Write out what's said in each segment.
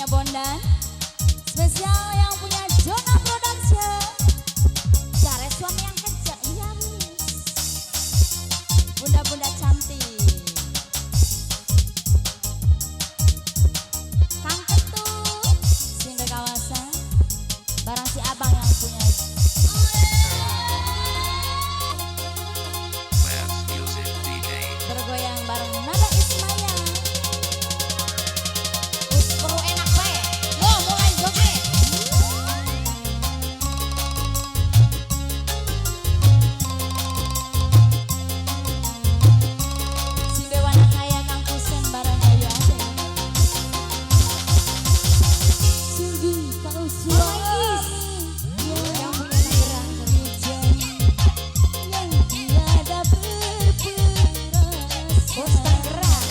punya Bondan, spesial yang punya Jona Production. Cari suami yang kerja, iya bunda-bunda cantik. Kang Ketut, Sinde kawasan, barang si abang yang punya. Bergoyang bareng Nada Ismaya. Perlu enak bae. Yo mulai joget. Si Dewana Kaya Kang Kusen bareng Ayu Ade. Sungguh kau suami yang punya negara hujan yang tiada berperas. Bos Tangerang,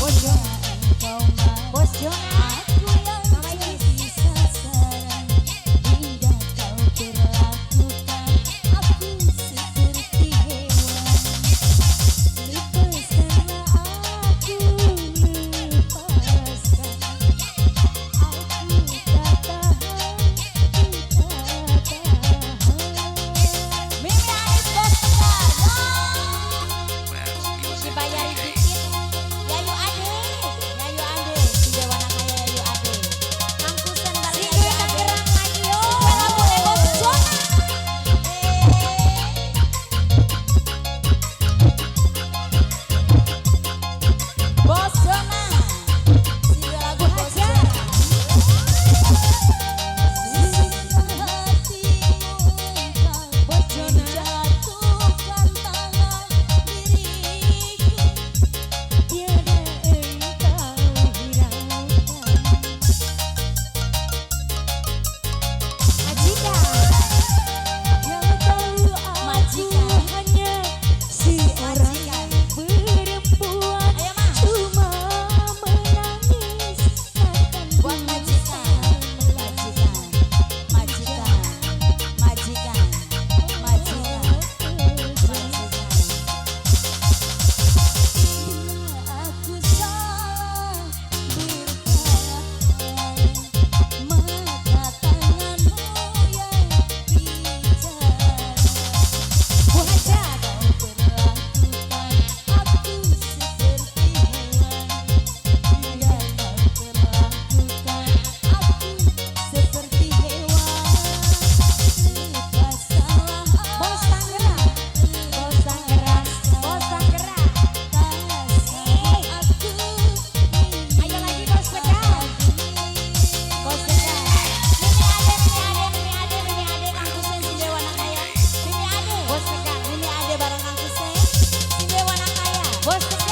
Bos Jona, Bos Jona. Aku yang jadi sasaran hingga kau perlakukan aku seperti hewan. Lepaskanlah aku, lepaskan. Aku tak tahan, ku tak tahan. Mimi Anis Bos Tegar, dibayar dikit. Yayu Ade, Yayu Ade, si Dewana Kaya Yayu Ade. Kang Kusen bareng Yayu Ade. Bella boleh Bos Jona. Bos Jona, si lagu Bos Jona. Sisihkan hatimu Bos Jona, jatuhkan tangan diriku. Tiada engkau hiraukan. Majikan, yang tahu aku hanya seorang perempuan, cuma menangis akan buat majikan, majikan, majikan, majikan, majikan, majikan. Bila aku salah berkata, maka tanganmu yang bicara. Bu Haja, kau perlakukan aku seperti hewan, hingga kau perlakukan aku seperti hewan. Lepaskanlah Bos Tangerang, Bos Tangerang, Bos Tangerang. Kasih aku, ayo lagi Bos Tegar, Bos Tegar. Mimi Ade, Kang Kusen, si Dewana Kaya. Mimi Ade, Bos Tegar, Mimi Ade bareng Kang Kusen, si Dewana Kaya. Bos Tegar.